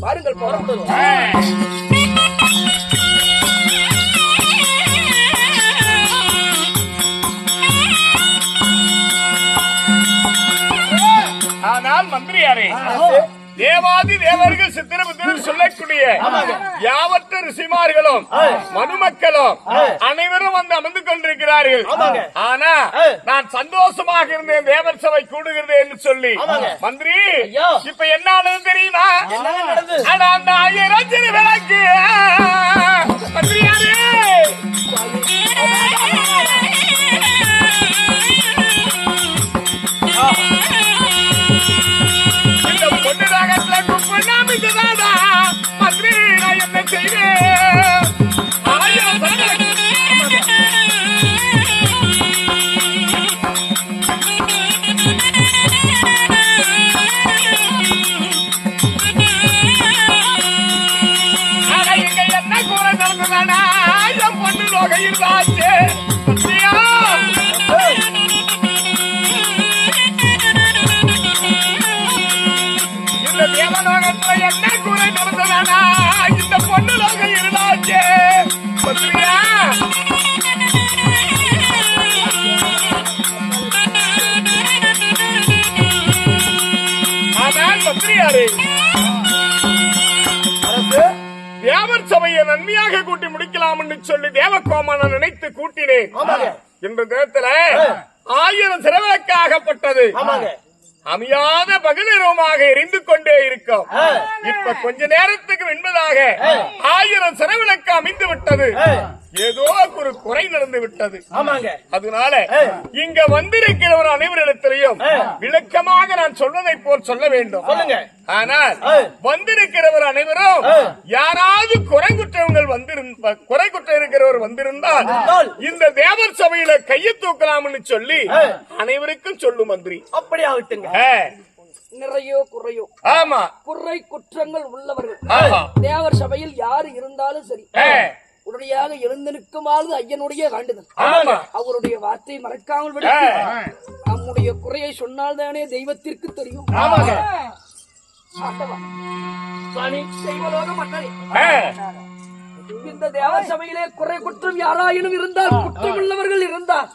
பாருங்கள் போறோம். ஆனால் மந்திரியாரே, தேவாதி தேவர்கள் சித்திரபுத்திரர் சொல்லக்கூடிய யாவற்ற ரிஷிமார்களும் மனுமக்களும் அனைவரும் வந்து அமர்ந்து கொண்டிருக்கிறார்கள். ஆனா நான் சந்தோஷமாக இருந்தேன், தேவர் சபை கூடுகிறது என்று சொல்லி. மந்திரி, இப்ப என்ன ஆனது தெரியுமா? ஆனா அந்த 1000 விளக்கு மந்திரியாரே, என்ன குறை நடந்ததானா? இந்த பொண்ணுலோக இருந்தாச்சே. ஆனால் மந்திரியாரே, தேவர் சபையை நன்மையாக கூட்டி முடிக்கலாம் என்று சொல்லி தேவகோமான நினைத்து கூட்டினேன். இந்த நேரத்தில் 1000 சிறவிளக்காகப்பட்டது அமையாத பகலிரமாக எரிந்து கொண்டே இருக்கும். இப்ப கொஞ்ச நேரத்துக்கு முன்பதாக 1000 சிறவிளக்கு அமைந்து விட்டது. ஏதோ ஒரு குறை நடந்து விட்டது. அதனால இங்க வந்திருக்கிறவர் அனைவரிடத்திலையும் விளக்கமாக நான் சொல்வதை போல் சொல்ல வேண்டும். ஆனால் வந்திருக்கிறவர் அனைவரும் யாராவது குறை குற்றம் இருக்கிறவர் வந்திருந்தால் இந்த தேவர் சபையில கையை தூக்கலாம்னு சொல்லி அனைவருக்கும் சொல்லும் மந்திரி. அப்படி ஆகட்டுங்க. நிறையோ குறையோ, ஆமா, குறை குற்றங்கள் உள்ளவர்கள் தேவர் சபையில் யாரு இருந்தாலும் சரி, உடனடியாக எழுந்து நிற்குமாறு ஐயனுடைய காண்டுதல். அவருடைய வார்த்தையை மறக்காமல் விட நம்முடைய குறையை சொன்னால் தானே தெய்வத்திற்கு தெரியும். இந்த தேவர் சபையிலே குறை குற்றம் யாராயினும் இருந்தால், குற்றம் உள்ளவர்கள் இருந்தால்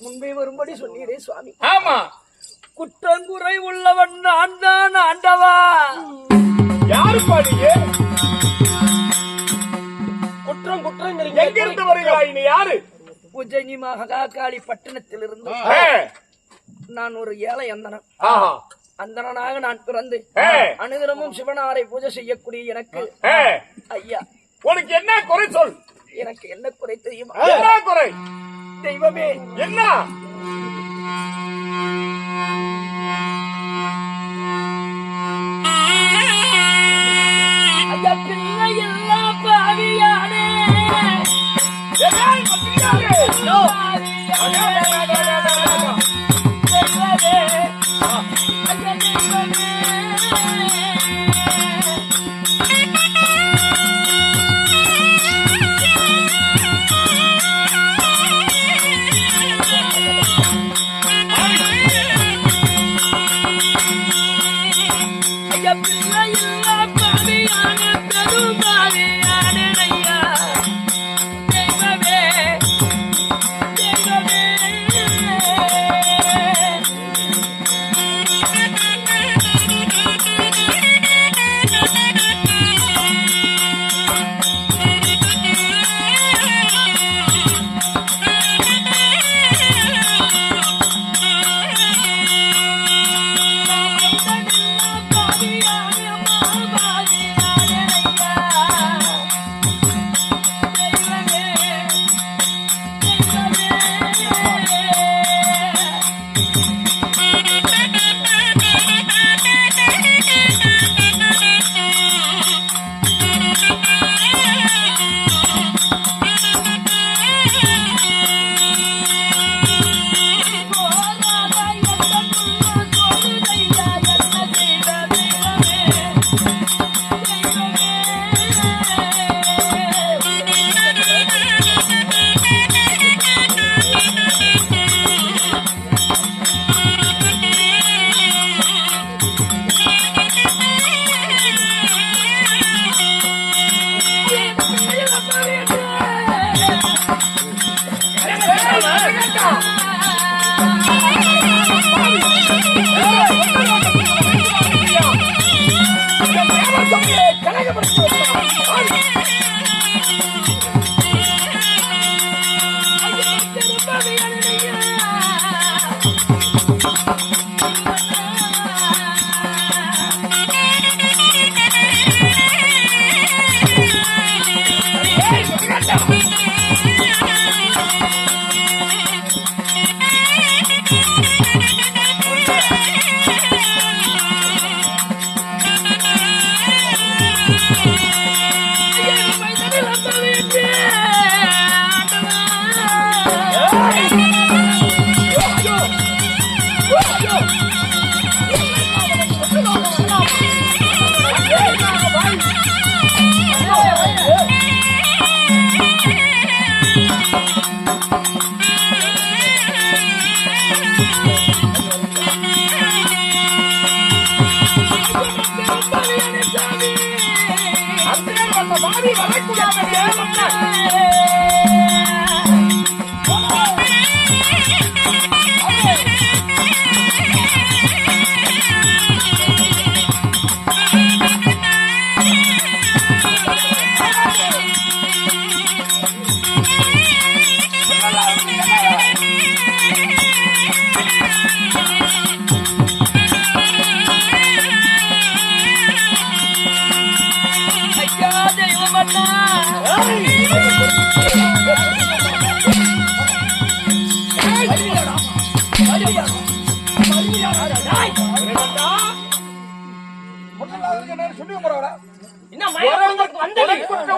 முன்பே வரும்படி சொன்னீரே சுவாமி. ஆமா, குற்றங்குறை உள்ளவன் நான் தான் ஆண்டவா. யாரு பாடிய குற்றம் குற்றம் எங்கிருந்து வருகிறாய்? நீ யாரு? உஜ்ஜயினி மகாகாளி பட்டணத்தில் இருந்து நான் ஒரு ஏழை அந்தணன். அந்தணனாக நான் பிறந்து அனுதினமும் சிவனாரை பூஜை செய்யக்கூடிய எனக்கு ஐயா, உனக்கு என்ன குறை சொல்? எனக்கு என்ன குறை தெரியுமா? என்ன குறை? தெய்வமே, என்ன? ஐயா, பிள்ளை எல்லாம் பாவியானே.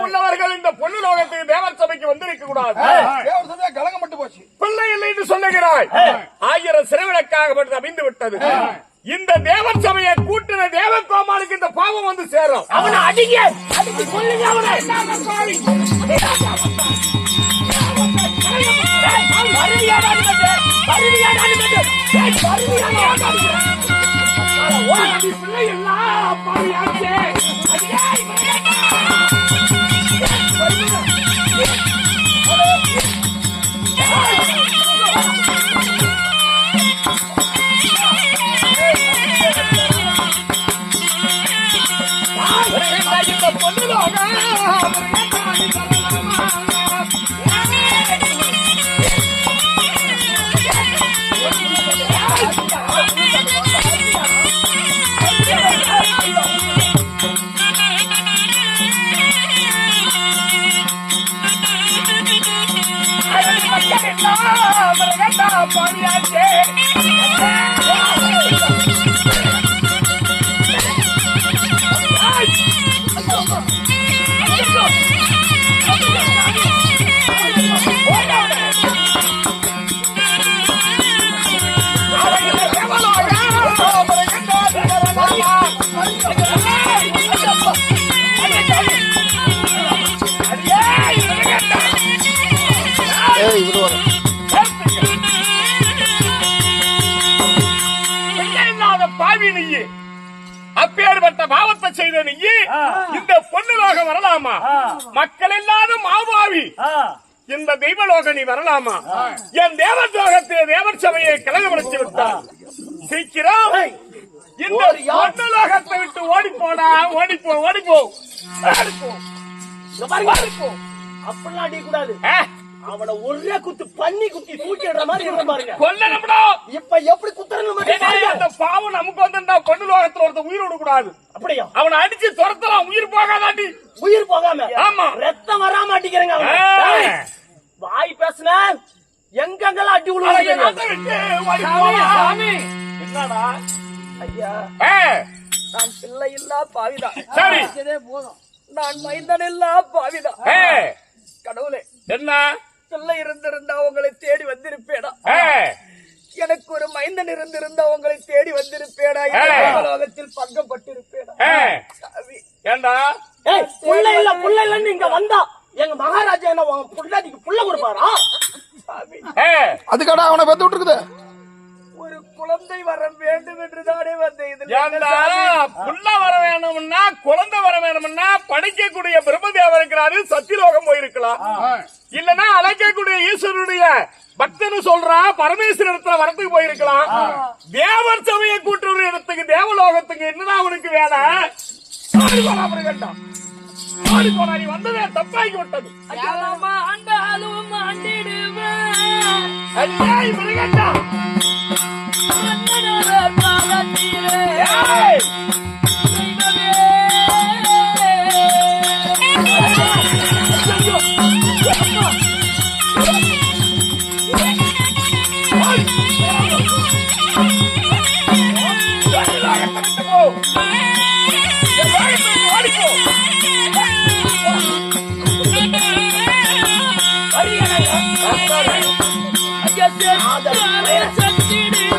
உள்ளவர்கள் இந்த பொண்ணு லோகத்துக்கு தேவர் சபைக்கு வந்திருக்க கூடாது. தேவர் சபையா கலங்க மட்டும் போச்சு. பிள்ளை இல்லை என்று சொல்லுகிறாய். 1000 சிறுவிளக்காக அமைந்து விட்டது. இந்த தேவர் சபையை கூட்டின தேவ கோமாளுக்கு இந்த பாவம் வந்து சேரும். அவனை அடிங்க, அடிச்சு கொல்லுங்க அவனை. பிள்ளை எல்லாம் அப்பாவியாச்சே. அப்பேற்பட்ட பாவத்தை செய்த நீ இந்த பொண்ணுலோக வரலாமா? மக்கள் இல்லாத மாபாவி இந்த தெய்வலோக நீ வரலாமா? என் தேவலோகத்தில் தேவர் சபையை கலகப்படுத்தி விட்டார். சீக்கிரம் இந்த பொண்ணுலோகத்தை விட்டு ஓடிப்போனா, ஓடிப்போ, ஓடிப்போ, அப்படிலாம் அடிக்க கூடாது. அவனை ஒரே குத்து பண்ணி குத்தி தூக்கிடுற மாதிரி இருந்த பாருங்க. கொல்லணும்டா. இப்ப எப்படி குத்துறன்னு அந்த பாவம் நமக்கு வந்து பொண்ணு லோகத்துல ஒருத்த உயிர் விட கூடாது. அப்படியா? அவனை அடிச்சு துரத்தலாம், உயிர் போகாதாட்டி. உயிர் போகாம? ஆமா. ரத்தம் வராம அடிக்கிறேங்க. வாய் பேசுன எங்கெங்கெல்லாம் அடி விழுவாங்க. என்னடா ஐயா, நான் பிள்ளை இல்லா பாவிதான். சரி, போதும். நான் மைந்தன் இல்லா பாவிதான். கடவுளே, என்ன பிள்ளை இருந்திருந்தா உங்களை தேடி வந்திருப்பேடா. எனக்கு ஒரு மைந்தன் இருந்திருந்தா உங்களை தேடி வந்திருப்பேடா. உலகத்தில் பங்கப்பட்டிருப்பேடா. ஏண்டா புள்ள இல்ல புள்ள இல்லன்னு இங்க வந்தா எங்க மகாராஜா என்ன புள்ளாடிக்கு புள்ள கொடுப்பாரா? அதுக்காக அவனை பெத்து விட்டுருக்குது. ஒரு குழந்தை வர வேண்டும் என்றுதானே வந்தேன். புள்ள வர வேணும்னா, குழந்தை வர வேணும்னா படிக்கக்கூடிய பிரம்மதேவர் இருக்கிறாரு, சத்தியலோகம் போயிருக்கலாம். இல்லன்னா அழைக்கக்கூடிய ஈஸ்வரனுடைய பக்தனு சொல்றான் பரமேஸ்வரன் இடத்துல வரத்துக்கு போயிருக்கலாம். தேவர் சபையை கூட்டுற இடத்துக்கு தேவலோகத்துக்கு என்னதான் அவனுக்கு வேலை? நீ வந்ததே தப்பாகி விட்டது. சத்திடுவே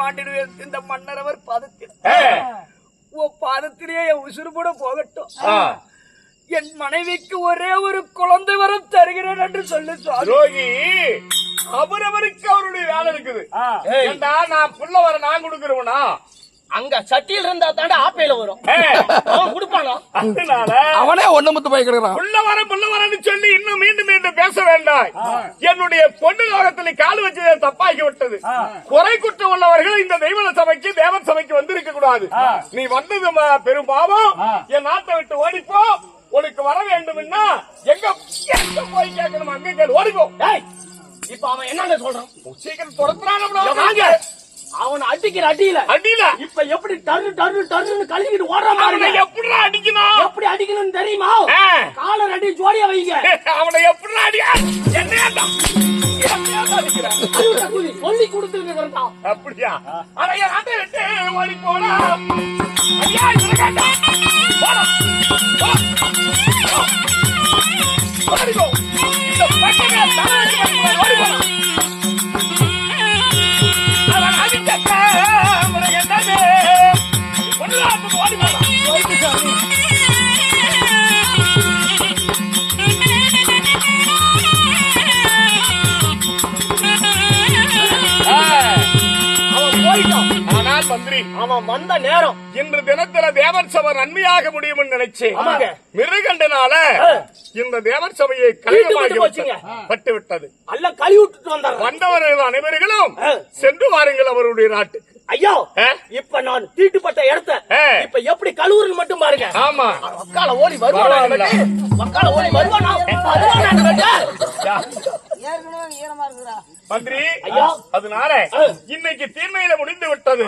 மாண்டிடுவேன் இந்த மன்னரவர் பாதத்தில் உன் பாதத்திலேயே என் உசுறு கூட போகட்டும். என் மனைவிக்கு ஒரே ஒரு குழந்தை வரம் தருகிறேன் என்று சொல்லு சுவாமி. துரோகி, அவரவருக்கு அவருடைய வேலை இருக்குது. ஏண்டா நான் புள்ள வர நான் கொடுக்கிறவனா? அங்க சட்டியில் இருந்தா தாண்டா ஆப்பையில வரும். அவன் கொடுப்பானா? அதனால அவனே ஒண்ணு முத்து போய் கிடக்குறான். புள்ள வரன்னு சொல்லி இன்னும் மீண்டும் மீண்டும் பேச வேண்டாம். என்னுடைய பொண்ணு லோகத்தில் கால் வச்சதே தப்பாகி விட்டது. குறை குற்றம் உள்ளவர்கள் இந்த தெய்வ சபைக்கு தேவர் சபைக்கு வந்திருக்க கூடாது. நீ வந்தது பெரும் பாவம். என் நாட்டை விட்டு ஓடிப்போ. உனக்கு வர வேண்டும்னா எங்க போய் கேட்கணும்? அங்க கேள், ஓடிப்போ. இப்ப அவன் என்னங்க சொல்றான்? சீக்கிரம் துரத்துறான். வாங்க, அவன் அடிக்கிற அடியில இப்ப எப்படி டர்னு கழுவிட்டு ஓடுற மாதிரி. எப்படி அடிக்கணும்? எப்படி அடிக்கணும்னு தெரியுமா? காலர் அடி ஜோடியா வைங்க. அவனை எப்படி அடியா? என்னையா சொல்லி கொடுத்துருக்கா? அப்படியா? அதைய நாட்டை விட்டு ஓடி போனா ஐயா கேட்டா ஓடிப்போ. இந்த பட்டனை ஓடி போனா அவன் அடிச்சக்க உனக்கு என்னது? பொண்ணு ஓடி போனா மந்திரி அவன் வந்த நேரம் இன்று தினத்துல தேவர் சபை நன்மையாக முடியும் நினைச்சேன். மிருகண்டனால இந்த தேவர் சபையை கலையமாகி பட்டுவிட்டது. அல்ல கழி விட்டுட்டு வந்தாங்க. வந்தவர்கள் அனைவர்களும் சென்று வாருங்கள் அவருடைய நாட்டுக்கு. ஐயோ, இப்ப நான் தீட்டுப்பட்ட இடத்த இப்ப எப்படி கழுவுறது மட்டும் பாருங்க. ஆமா, மக்கால ஓடி வருவானா? மக்கால ஓடி வருவானா? மந்திரி, அதனால இன்னைக்கு தீர்மையில முடிந்து விட்டது.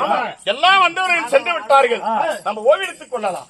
எல்லாம் வந்தவர்கள் சென்று விட்டார்கள். நம்ம ஓய்வெடுத்துக் கொள்ளலாம்.